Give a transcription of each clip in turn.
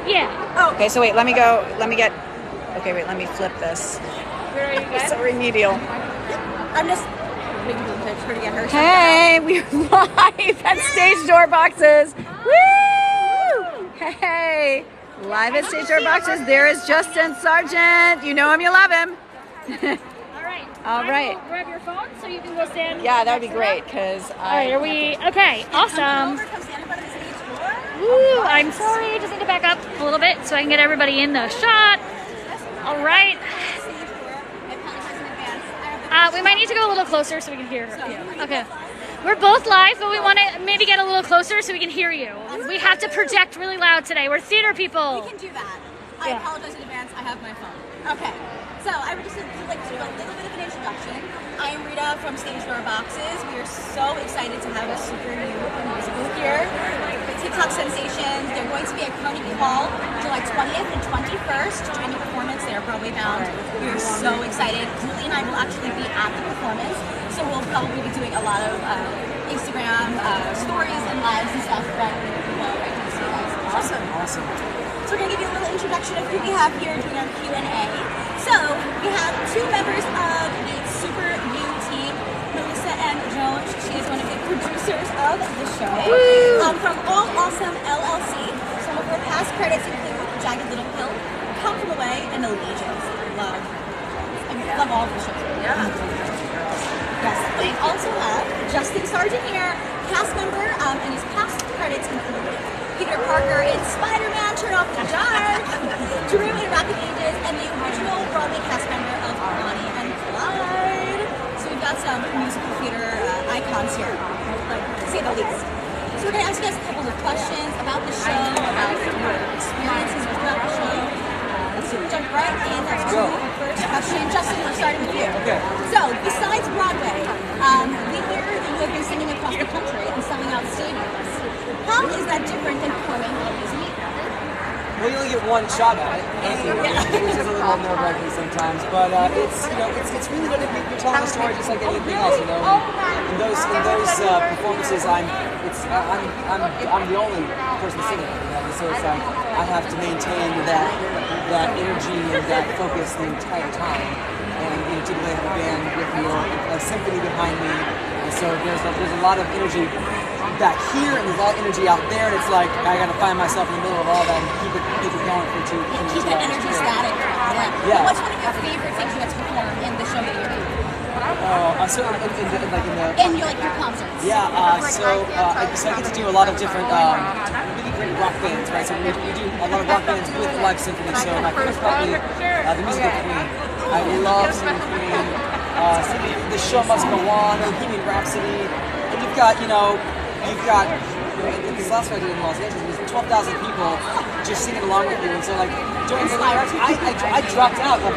Yeah. Oh. Okay, so wait, let me get, okay, wait, let me flip this. Where are you guys? So remedial. I'm just making a picture to get her. Hey, we're live at Stagedoor Boxes. Woo! Hey, live at Stagedoor Boxes. There is Justin Sargent. You know him, you love him. All right. Will grab your phone so you can go stand. Yeah, that would be great because. All right, are we okay? Awesome. Woo! I'm sorry. I just need to back up a little bit so I can get everybody in the shot. All right. We might need to go a little closer so we can hear her. Okay. We're both live, but we want to maybe get a little closer so we can hear you. We have to project really loud today. We're theater people. We can do that. I apologize in advance. I have my phone. Okay. So I would just like to do a little bit of an introduction. I am Rita from Stagedoor Boxes. We are so excited to have a SuperYou Musical here. TikTok sensations. They're going to be at Carnegie Hall July 20th and 21st during the performance. They are Broadway bound. We are so excited. Julie and I will actually be at the performance, so we'll probably be doing a lot of Instagram stories and lives and stuff. But I can see you guys. Awesome. So we're going to give you a little introduction of who we have here doing our Q&A. So we have two members of the SuperYou team, Melissa and Joan. She is one of the producers of the show. From All Awesome LLC. Some of her past credits include Jagged Little Pill, Come From Away, and Allegiance. Love all of the shows. Yeah. Yes. We also have Justin Sargent here, cast member, and his past credits include Peter Parker in Spider-Man, Turn Off the Dark, Drew in Rapid Ages, and the original Broadway cast member of Bonnie and Clyde. So we've got some musical theater icons here, to say the least. So we're going to ask you guys a couple of questions about the show, about your experiences throughout the show. Let's jump right in. Let's go. First question. Justin, we're starting with you. Okay. So, besides Broadway, we hear that you have been singing across the country and selling out stadiums. How is that different than performing at Disney? Well, you only get one shot at it, which is a little nerve-wracking sometimes. But it's really good. You're telling a story just like anything else, you know. In those performances, I'm the only person singing, you know. So it's like I have to maintain that energy and that focus the entire time. And typically I have a band with me or a symphony behind me, and so there's a lot of energy back here and there's a lot of energy out there, and it's like I gotta find myself in the middle of all that and keep it going for two. Keep that energy static. Yeah. What's one of your favorite things you get to perform in the show that you're doing? So in your concerts. Yeah. So I get to do a lot of different really great rock bands, right? So we do a lot of rock bands with live symphony. So my favorite is probably the musical Queen. I love singing Queen. Singing The Show Must Go On, or Bohemian Rhapsody. And you've got this last one I did in Los Angeles, there's 12,000 people just singing along with you, and so like during the I dropped out of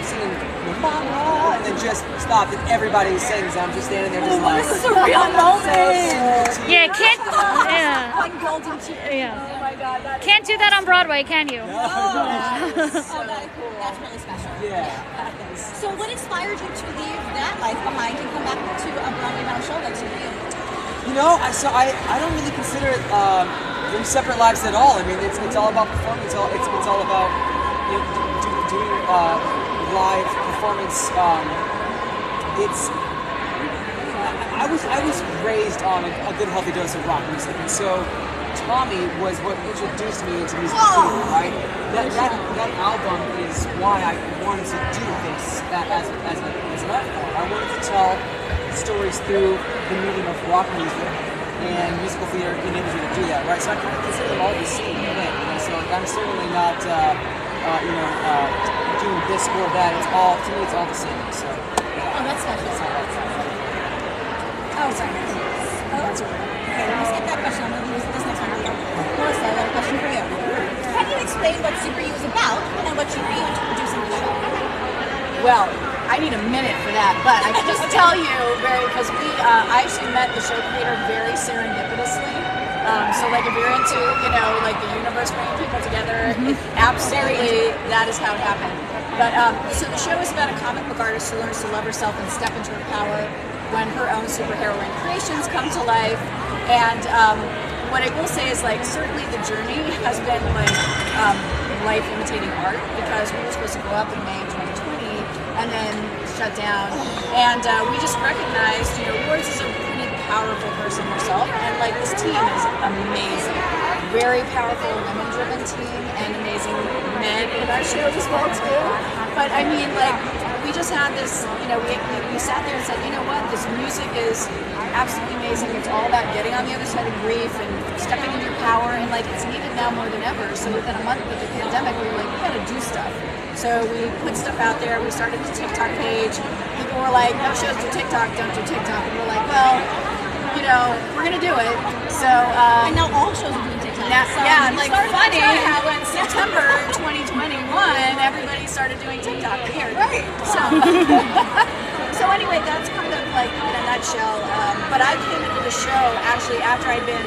singing Mama, and then just stopped, and everybody sings, and I'm just standing there just like, this is a real moment. Yeah, can't. Like golden tears. Yeah. Oh my God. Can't do that on Broadway, can you? That's really special. Yeah. So what inspired you to leave that life behind and come back to a Broadway-bound show like SuperYou? You know, I don't really consider it them separate lives at all. I mean, it's all about performance. It's all about doing live performance. I was raised on a good healthy dose of rock music, and so Tommy was what introduced me into musical theater, right? That album is why I wanted to do this as an art form. I wanted to tell stories through the medium of rock music, and musical theater enables you to do that, right? So I kind of consider them all the same thing, So I'm certainly not, doing this or that. To me, it's all the same. So. Oh, that's special. Oh, sorry. That's okay. Let me skip that question. I'm going to use this next one. Melissa, I got a question for you. Can you explain what SuperYou is about and what you do to producing the show? Well, I need a minute for that, but I can just tell you, because I actually met the show creator very serendipitously. So like if you're into, like the universe bringing people together, absolutely that is how it happened. But so the show is about a comic book artist who learns to love herself and step into her power when her own superheroine creations come to life. And what I will say is, like, certainly the journey has been like life imitating art, because we were supposed to go up in May of 2020 and then shut down. And we just recognized, you know, Wars is a pretty powerful person herself, and like this team is amazing. Very powerful women-driven team, and amazing men in our show as well too. But I mean, like, we just had this, you know, we sat there and said, you know what, this music is absolutely amazing. It's all about getting on the other side of grief and stepping into your power, and like it's needed now more than ever. So within a month of the pandemic, we were like, we gotta do stuff. So we put stuff out there. We started the TikTok page. People were like, no shows do TikTok, don't do TikTok. And we're like, well, you know, we're gonna do it. So and now all shows are doing TikTok. Yeah, and like funny how in September 2021 everybody started doing TikTok. Weird. Right. So so anyway, that's kind of like in a nutshell. But I came into the show actually after I'd been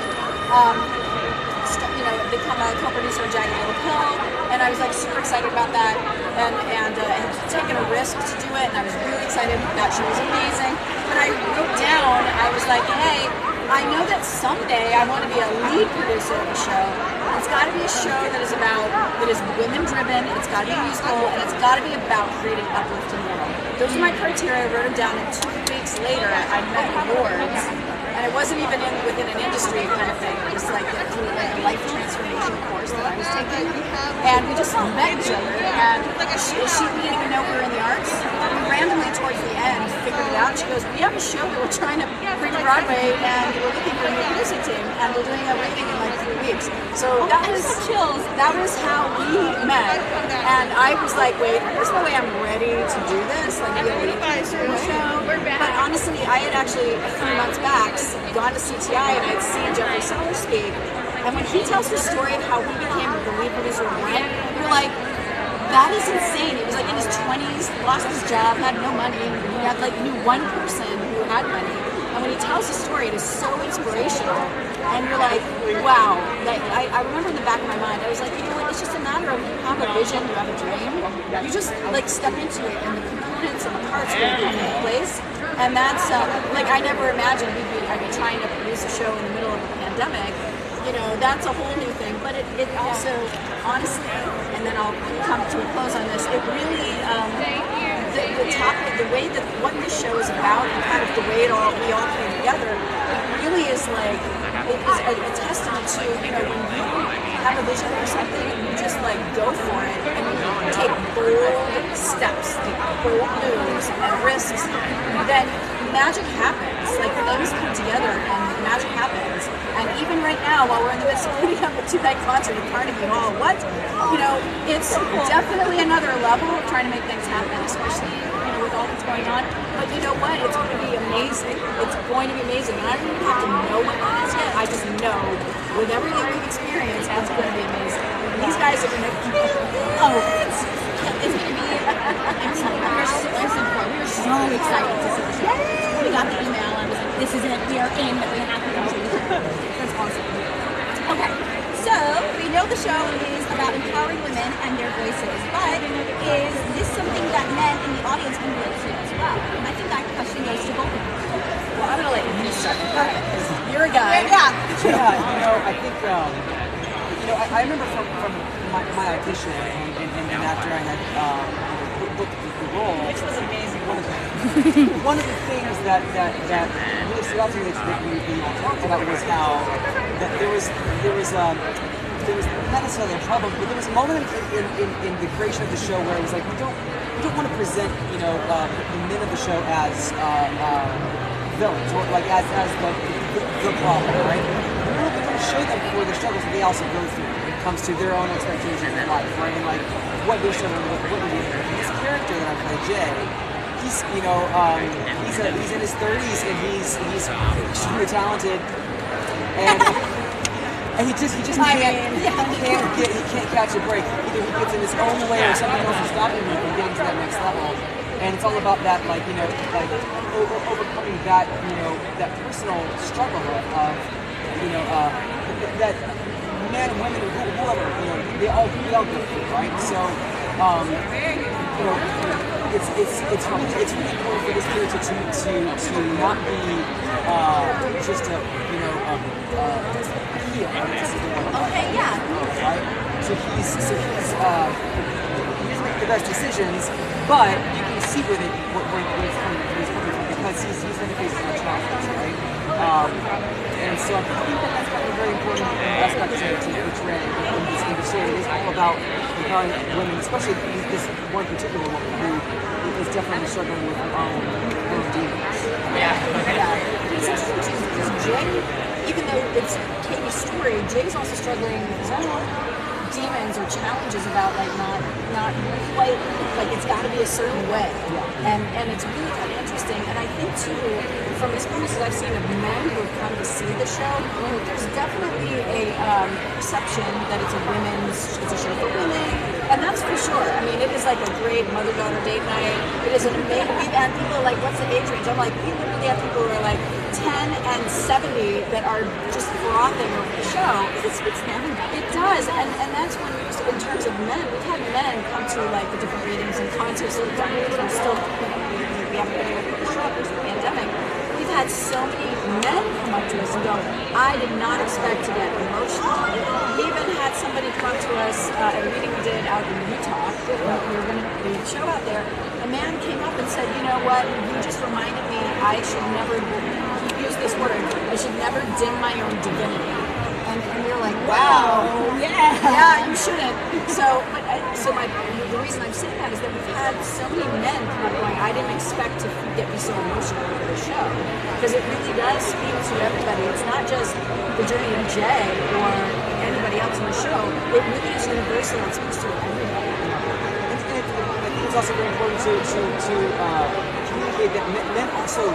become a co-producer of Jagged Little Pill, and I was like super excited about that, and taking a risk to do it, and I was really excited. That show was amazing. But I wrote down, I was like, hey, I know that someday I want to be a lead producer of a show. It's got to be a show that is women driven. It's got to be a musical, and it's got to be about creating uplift in the world. Those are my criteria. I wrote them down, and 2 weeks later, I met awards. And it wasn't even within an industry kind of thing. It was like through like a life transformation course that I was taking. And we just met each other. And she didn't even know we were in the arts. We randomly towards the end figured it out. She goes, we have a show that we're trying to bring to Broadway, and we're looking for a new producing team. And we're doing everything in like 3 weeks. So that was chills. That was how we met. And I was like, wait, there's no way I'm ready to do this. Like, be a lead producer in the show. But honestly, I had actually a few months back gone to CTI, and I'd seen Jeffrey Seller speak, and when he tells the story of how he became the lead producer of Rent, you're like, that is insane. He was like in his 20s, lost his job, had no money, and he had like knew one person who had money, and when he tells the story, it is so inspirational, and you're like, wow. Like, I remember in the back of my mind, I was like, you know what, it's just a matter of you have a vision, you have a dream, you just like step into it, and the components and the parts will come into place. And that's, like, I never imagined I'd be trying to produce a show in the middle of a pandemic. You know, that's a whole new thing. But it also, honestly, and then I'll come to a close on this, it really, the topic, the way that what this show is about, and kind of the way we all came together, it really is like, it is a testament to, you know, when you have a vision for something, you just like go for it, and you take bold steps, take bold moves and risks, then magic happens. Like, things come together and magic happens. And even right now, while we're in the midst of putting up a 2-night concert at Carnegie Hall, you know, it's definitely another level of trying to make things happen, especially, you know, with all that's going on. But you know what? It's going to be amazing. It's going to be amazing. And I don't even have to know what that is yet. I just know with everything we've experienced, it's going to be amazing. These guys are going to, it's going to be excellent. We're so excited to see the show. We got the email and was like, this is it. We are in. We have to continue. That's awesome. Okay, so we know the show is about empowering women and their voices, but is this something that men in the audience can relate to as well? And I think that question goes to both of you. Well, I'm going to let you start. Because you're a guy. Yeah. Yeah, you know, I think, you know, I remember from my audition, and after I had looked at the role, Which was amazing. One of the things that really stood out to me that we all talked about was how that there was not necessarily a problem, but there was a moment in the creation of the show where it was like we don't want to present, you know, the men of the show as villains, or like as the problem, right? We want to show them for the struggles that they also go through when it comes to their own expectations in life, right? And like what they're struggling with, what they're doing. This character that I play, Jay, he's, you know, he's in his 30s, and he's extremely talented, and he just can't catch a break. Either he gets in his own way, or something else is stopping him from getting to that next level. And it's all about that, like, you know, like overcoming that, you know, that personal struggle of you know, that men and women, whoever, you know, we all go through, right? So, you know, it's really cool for this character to not be just a, you know, a media. Okay, yeah. Right? So he's making the best decisions, but you can see where he's coming from because he's going to face more challenges, right? And so I think that's kind of a very important aspect to portray in this industry. It is all about empowering women, especially this one particular woman who is definitely struggling with her own demons. Yeah. It's interesting too because Jay, even though it's Katie's story, Jay's also struggling with his own demons or challenges about like not quite like it's got to be a certain way, and it's really kind of interesting. And I think too, from experiences I've seen of men who have come to see the show, there's definitely a perception that it's a show for women, and that's for sure. I mean, it is like a great mother-daughter date night. It is an amazing. We've had people like, what's the age range? I'm like, we literally have people who are like 10 and 70 that are just frothing over the show. It speaks to everybody. It does, and that's when, in terms of men, we've had men come to like the different readings and concerts that we've done because we're still, we haven't been able to put the show up because of the pandemic. We've had so many men come up to us and go, I did not expect to get emotional. We even had somebody come up to us at a reading we did out in Utah. We were going to do a show out there. A man came up and said, you know what, you just reminded me I should never, he used this word, I should never dim my own divinity. And you're like, wow, yeah, you shouldn't. So the reason I'm saying that is that we've had so many men come up going, I didn't expect to get me so emotional over the show, because it really does speak to everybody. It's not just the journey of Jay or anybody else in the show. It really is universal. It speaks to everybody. I think it's also very important to communicate that men also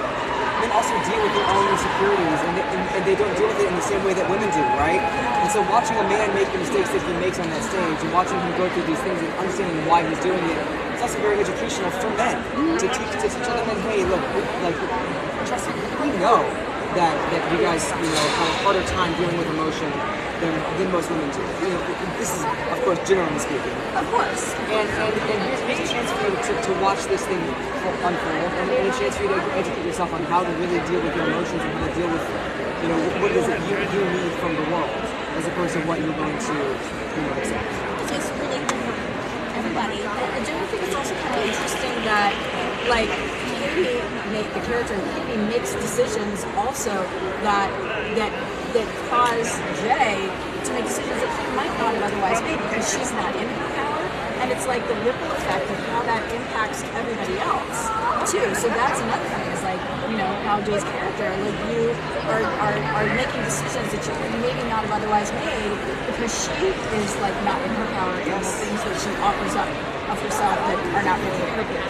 deal with their own insecurities, and they don't deal with it in the same way that women do, right? And so watching a man make the mistakes that he makes on that stage, and watching him go through these things and understanding why he's doing it, it's also very educational for men to teach other men, hey, look, trust me, we know that you guys, have a harder time dealing with emotion than most women do. This is, of course, generally speaking. Of course. And here's a chance for you to watch this thing unfold, and a chance for you to educate yourself on how to really deal with your emotions and how to deal with, what it is that you need from the world, as opposed to what you're going to, accept. It's really important. Everybody. Do you think it's also kind of interesting that, like, the character Katie makes decisions also that cause Jay to make decisions that he might not have otherwise made because she's not in her power, and it's like the ripple effect of how that impacts everybody else too. So that's another thing, is like, how Jay's character, like, you are making decisions that you maybe not have otherwise made because she is like not in her power, and the things that she offers up of herself that are not really appropriate.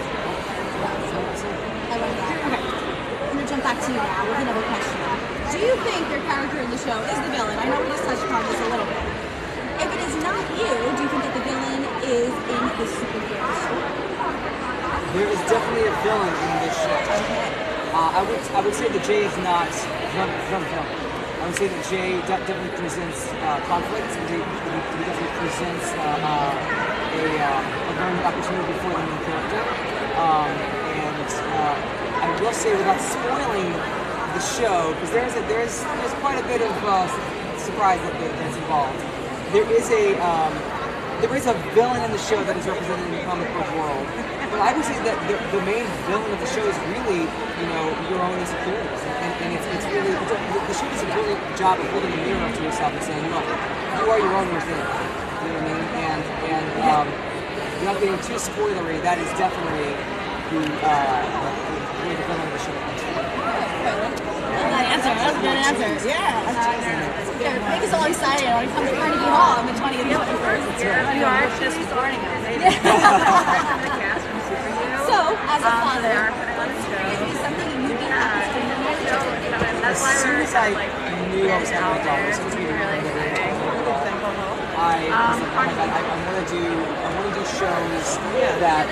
I love that. Okay. I'm going to jump back to you now with another question. Do you think your character in the show is the villain? I know we just touched upon this a little bit. If it is not you, do you think that the villain is in the superhero story? There is definitely a villain in this show. Okay. I would say that Jay is not the villain. I would say that Jay definitely presents conflict. He definitely presents a learning opportunity for the main character. I will say, without spoiling the show, because there's quite a bit of surprise that's involved. There is a villain in the show that is represented in the comic book world. But I would say that the main villain of the show is really, your own insecurities, and it's really the show does a really good job of holding a mirror up to yourself and saying, look, you are your own worst enemy. You know what I mean? And without getting too spoilery, that is definitely the way the villain of the show is. That was a good answer. Yeah. Make us all excited. When it comes to Carnegie Hall on the 20th of August. You are just starting it. So, as a father, On the show. is something you'd be happy to That's why As soon we're as I knew I was having a daughter, as soon as we were really exciting. I was like, oh my God, I want to do shows that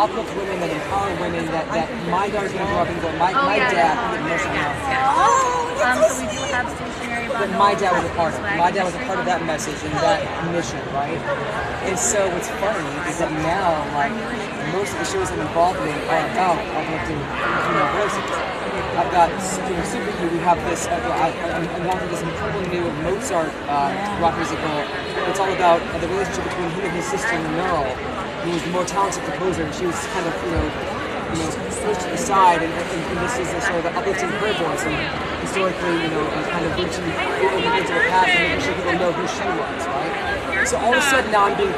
uplift women, that empower women, that my daughter's going to grow up and go, my dad, emotional now. Oh, So we do have stationary that bundles. my dad was a part of. My dad was a part of that message and that mission, right? And so what's funny is that now, like, most of the shows I'm involved in are about uplifting female voices. I've got, SuperYou, we have this, I'm involved in this incredible new Mozart rock musical. It's all about the relationship between him and his sister Merle, who was the more talented composer, and she was kind of, pushed to the side, and this is a sort of uplifting her voice, and historically, kind of reaching into the past and making sure people know who she was, right? So all of a sudden now I'm being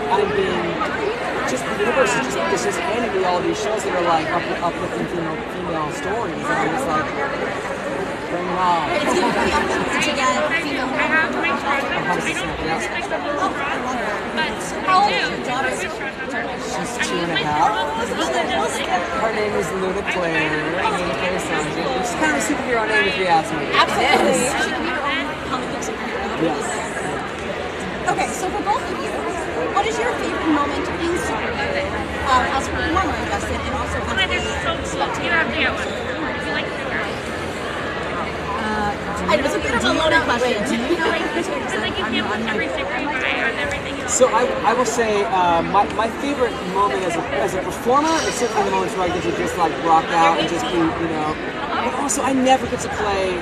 just the universe is just handing me all these shows that are like uplifting female stories, and I'm just like, bring it on. It's going to be to get female. How old is your daughter? She's 2.5. Her name is Luna Claire. Sargent. She's kind of a superhero name if you ask me. Absolutely. She can be her own comic book superhero. Yes. Okay, so for both of you, what is your favorite moment in SuperYou? As a performer invested and also as it was a bit of a loaded question. So I will say my favorite moment as a performer is certainly the moments where I get to just like rock out and just be, But also I never get to play.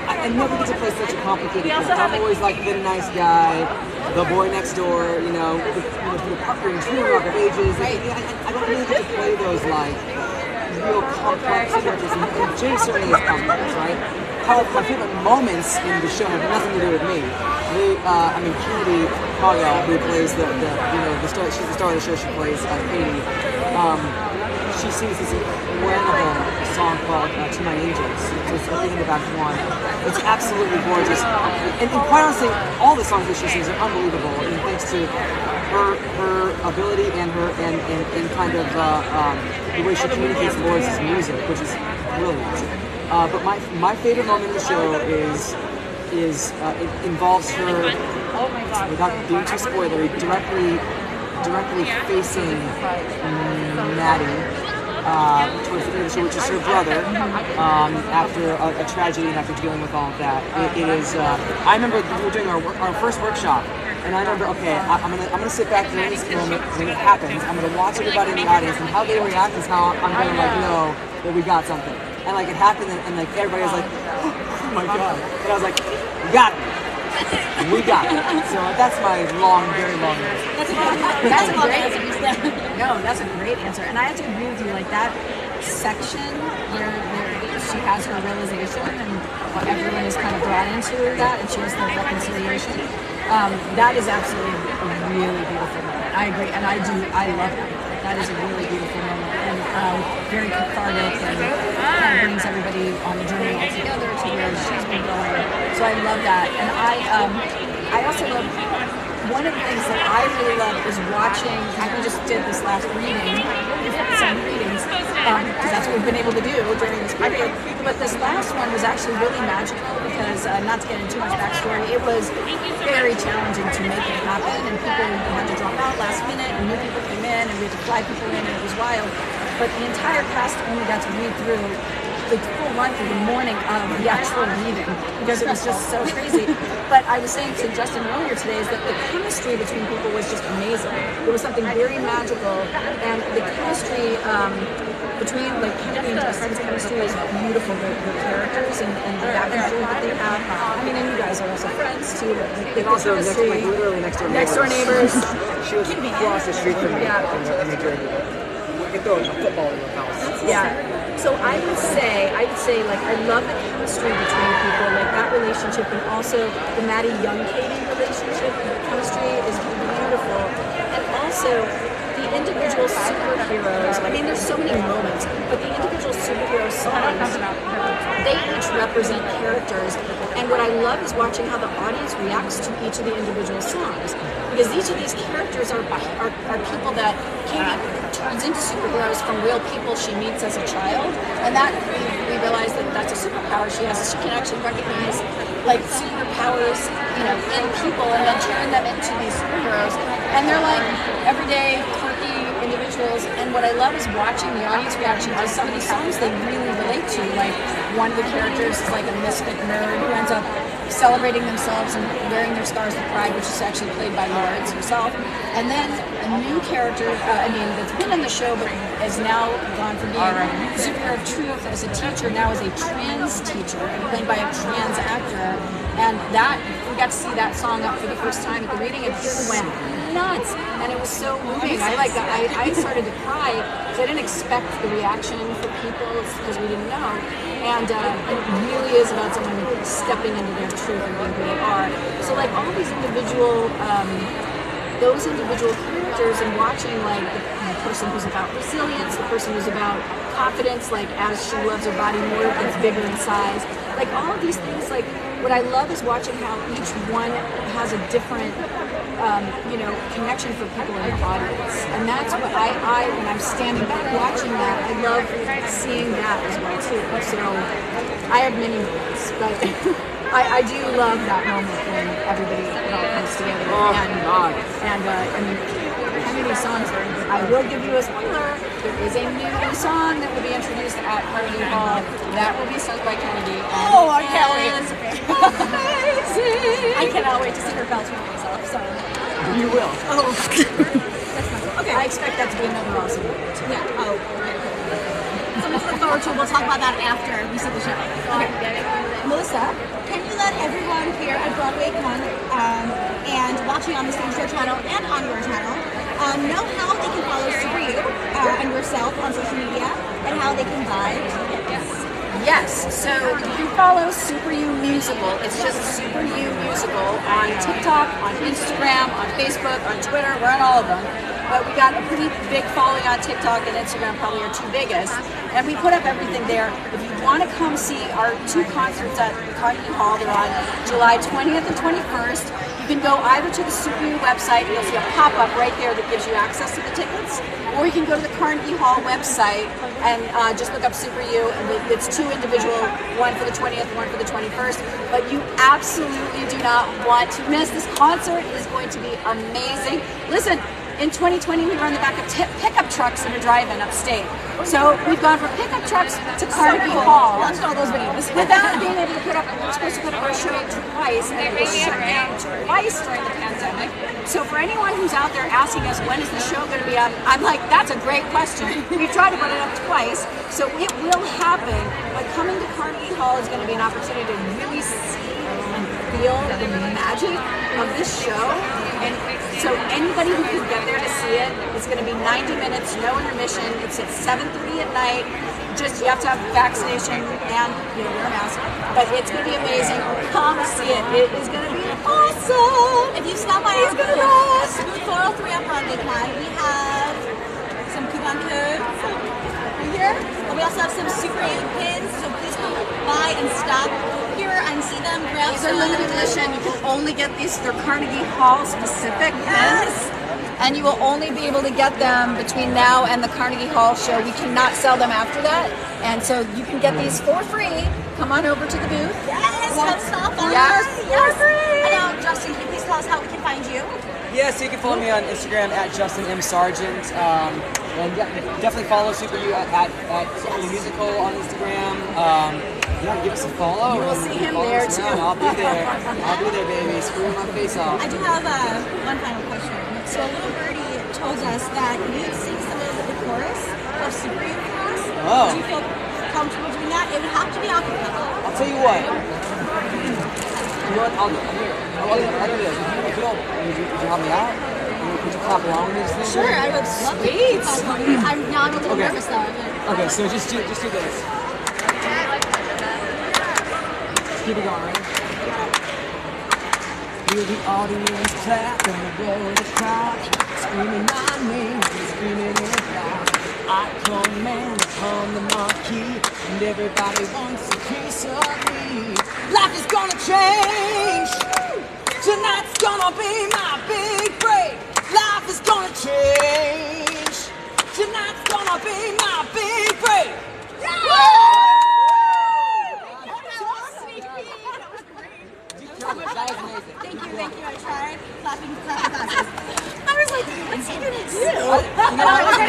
I never get to play such a complicated character. I'm always like the nice guy, the boy next door, the partner in True Rock of Ages. I don't really get to play those like real complex characters, and Jay certainly is complex, right? However, my favorite moments in the show have nothing to do with me. Katie Cogwell, who plays the star, she's the star of the show. She plays Katie. She sings this incredible song called "To My Angels." It's at the end of Act 1. It's absolutely gorgeous, and quite honestly, all the songs that she sings are unbelievable. And thanks to her ability and her and kind of the way she communicates Lord's music, which is brilliant. But my favorite moment in the show is it involves her, without being too spoilery, directly facing Maddie towards the end of the show, which is her brother, after a tragedy and after dealing with all of that. It is. I remember we were doing our first workshop, and I remember, okay, I'm gonna sit back during this moment when it happens. I'm gonna watch everybody in the audience, and how they react is how I'm gonna know that we got something. And like it happened, and like everybody was like, oh my god, and I was like, we got it. We got it. So that's my very long answer. That's a great answer. No, that's a great answer. And I have to agree with you, like that section where she has her realization and everyone is kind of brought into that and she has the reconciliation. That is absolutely a really beautiful moment. I agree, and I love that. That is a really beautiful moment and very cathartic and kind of brings everybody on the journey all together to where she's been going. So I love that, and I also love. One of the things that I really love is watching. We just did this last reading, some readings, because that's what we've been able to do during this period. But this last one was actually really magical because, not to get into too much backstory, it was very challenging to make it happen, and people had to drop out last minute, and new people came in, and we had to fly people in, and it was wild. But the entire cast only got to read through the full run through the morning of the actual reading because it was just so crazy. But I was saying to Justin earlier today is that the chemistry between people was just amazing. It was something very magical, and the chemistry between like Kennedy and Justin's chemistry is beautiful. The characters and the back and forth that they have. I mean, and you guys are also friends too. And also literally next door neighbors. She was across the street from me in New Jersey. We could throw a football in the house. Yeah. So I would say, like, I love the chemistry between people, like that relationship, and also the Maddie Young-Katie relationship. The chemistry is beautiful. And also, the individual superheroes, I mean, there's so many moments, but the individual superhero songs, they each represent characters. And what I love is watching how the audience reacts to each of the individual songs. Because each of these characters are people that Katie turns into superheroes from real people she meets as a child, and that we realize that that's a superpower she has. She can actually recognize like superpowers, in people, and then turn them into these superheroes. And they're like everyday, quirky, individuals, and what I love is watching the audience reaction to some of these songs they really relate to. Like one of the characters is like a misfit nerd who ends up celebrating themselves and wearing their Scars of Pride, which is actually played by Lawrence herself. And then a new character, that's been in the show but is now gone from being a superhero of truth as a teacher, now is a trans teacher, played by a trans actor. And that, we got to see that song up for the first time at the reading, and people went nuts, and it was so moving. I started to cry because I didn't expect the reaction for people because we didn't know. And it really is about someone stepping into their truth and being who they are. So like all these individual, those individual characters, and watching like the person who's about resilience, the person who's about confidence, like as she loves her body more, it gets bigger in size. Like all of these things, like what I love is watching how each one has a different, connection for people in the audience. And that's what I when I'm standing back watching that, I love seeing that as well too. So I have many moments, but I do love that moment when everybody all comes together. And how many songs are in? I will give you a spoiler. There is a new song that will be introduced at Carnegie Hall. That will be sung by Kennedy. Oh, I can't wait. Amazing! I cannot wait to see her belch for myself. So. You will. Oh. That's not okay. I expect that to be another awesome movie. Yeah. Oh. So much to look forward to. We'll talk about that after we see the show. Okay. Melissa, can you let everyone here at Broadwaycon and watching on the Stagedoor channel and on your channel know how they can follow SuperYou and yourself on social media and how they can buy tickets? Yes, so you can follow SuperYou Musical. It's just SuperYou Musical on TikTok, on Instagram, on Facebook, on Twitter. We're on all of them. But we got a pretty big following on TikTok and Instagram, probably our two biggest. And we put up everything there. If you want to come see our two concerts at Carnegie Hall, they're on July 20th and 21st. You can go either to the SuperYou website, and you'll see a pop-up right there that gives you access to the tickets, or you can go to the Carnegie Hall website and just look up SuperYou, and it's two individual, one for the 20th, one for the 21st. But you absolutely do not want to miss this concert. It is going to be amazing. Listen, in 2020, we were on the back of pickup trucks in a drive-in upstate. So we've gone from pickup trucks to Carnegie Hall. Watched all those videos. Without being able to put up, we were supposed to put up our show twice, and it was shut down twice during the pandemic. So for anyone who's out there asking us, when is the show going to be up? I'm like, that's a great question. We've tried to put it up twice, so it will happen. But coming to Carnegie Hall is going to be an opportunity to really see and feel the magic of this show. And so anybody who can get there to see it, it's going to be 90 minutes, no intermission. It's at 7:30 at night. Just you have to have vaccination and wear a mask. But it's going to be amazing. Come see it. It is going to be awesome. If you stop by our booth, booth 403 on Broadwaycon, we have some coupon codes right here. And we also have some SuperYou pins, so please come by and stop here and see them. Grab These are limited edition. You can only get these. They're Carnegie Hall specific pins. And you will only be able to get them between now and the Carnegie Hall show. We cannot sell them after that. And so you can get these for free. Come on over to the booth. Yes, come stop by. Yes, for free. And Justin, can you please tell us how we can find you? Yeah, so you can follow me on Instagram at Justin M. Sargent. And yeah, definitely follow SuperYou at SuperYou Musical on Instagram. Give us a follow. You will see him there too. I'll be there. I'll be there, baby. Screwing my face off. I do have one final question. So a little birdie told us that you'd sing some of the chorus of SuperYou for us. Oh. Do you feel comfortable doing that? It would have to be a cappella. I'll tell you what. You know what? I'll do this. If you don't, would you help me out? Could you clap along with this thing? Sure, I would love to. I'm a little nervous though. Okay, so just do this. Keep it going, right? Hear the audience clap and the roar of the crowd, screaming my name, screaming in the crowd. I command upon the marquee, and everybody wants a piece of me. Life is gonna change. Tonight's gonna be my big break. Life is gonna change. Tonight's gonna be my big break. Thank you. I tried clapping glasses. I was like, what's he gonna do? I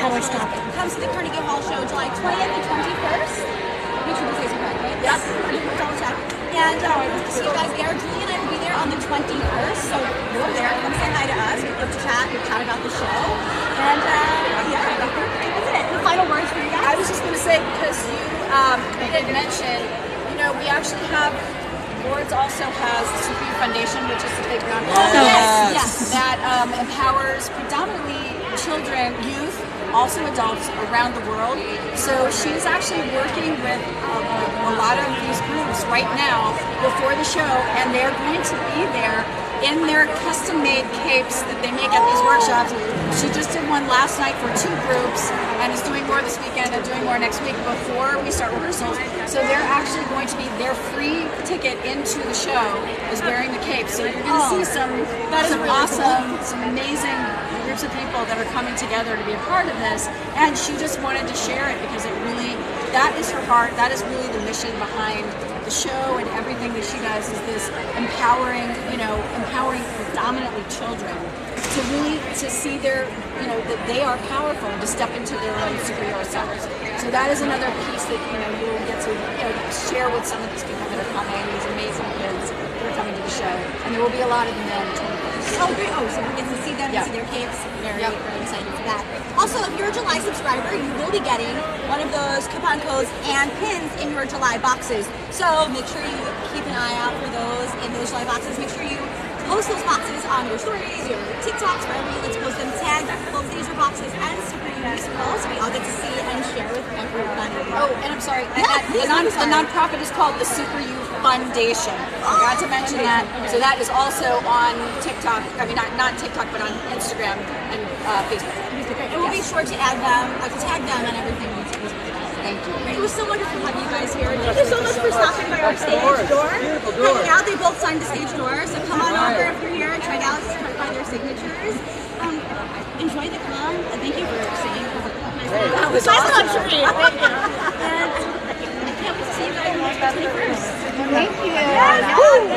How do I stop it? Comes to the Carnegie Hall show July 20th and 21st. Make sure the days are correct, right? Yes. Double check. And we'll see you guys there. Julie and I will be there on the 21st, so we're there. Come say hi to us. We love to chat. We chat about the show. And yeah, that's it. Any final words for you guys? I was just going to say, because you did mention, you know, we actually have, Boards also has the SuperYou Foundation, which is the big nonprofit that empowers predominantly children, youth, also adults around the world. So she's actually working with a lot of these groups right now before the show, and they're going to be there in their custom-made capes that they make at these workshops. She just did one last night for 2 groups and is doing more this weekend and doing more next week before we start rehearsals. So they're actually going to be, their free ticket into the show is wearing the cape. So you're going to see some awesome, some amazing groups of people that are coming together to be a part of this. And she just wanted to share it because it really, that is her heart, that is really the mission behind the show, and everything that she does is this empowering, you know, empowering predominantly children to really, to see their, you know, that they are powerful and to step into their own superhero selves. So that is another piece that, you know, you'll get to, you know, share with some of these people that are coming, these amazing kids that are coming to the show. And there will be a lot of them then. Oh, great. Oh, so we get to see them, see their capes. Very excited for that. Also, if you're a July subscriber, you will be getting one of those coupon codes and pins in your July boxes. So make sure you keep an eye out for those in those July boxes. Make sure you post those boxes on your stories, your TikToks, wherever you like to post them. Tag both Stagedoor Boxes and SuperYou Musical, so we all get to see and share with everybody. Oh, and I'm sorry, the nonprofit is called the SuperYou Foundation. I forgot to mention that. So that is also on TikTok. I mean, not TikTok, but on Instagram and Facebook. And we'll be sure to add them, to tag them and everything. Thank you. It was so wonderful having you guys here. Thank you so much for stopping by our stage door. Hanging out. They both signed the stage door, so come on over if you're here and try out by their signatures. Enjoy the con. Thank you for singing. That was awesome. Thank you. And I can't wait to see you guys on March 21st. Thank you. Yes.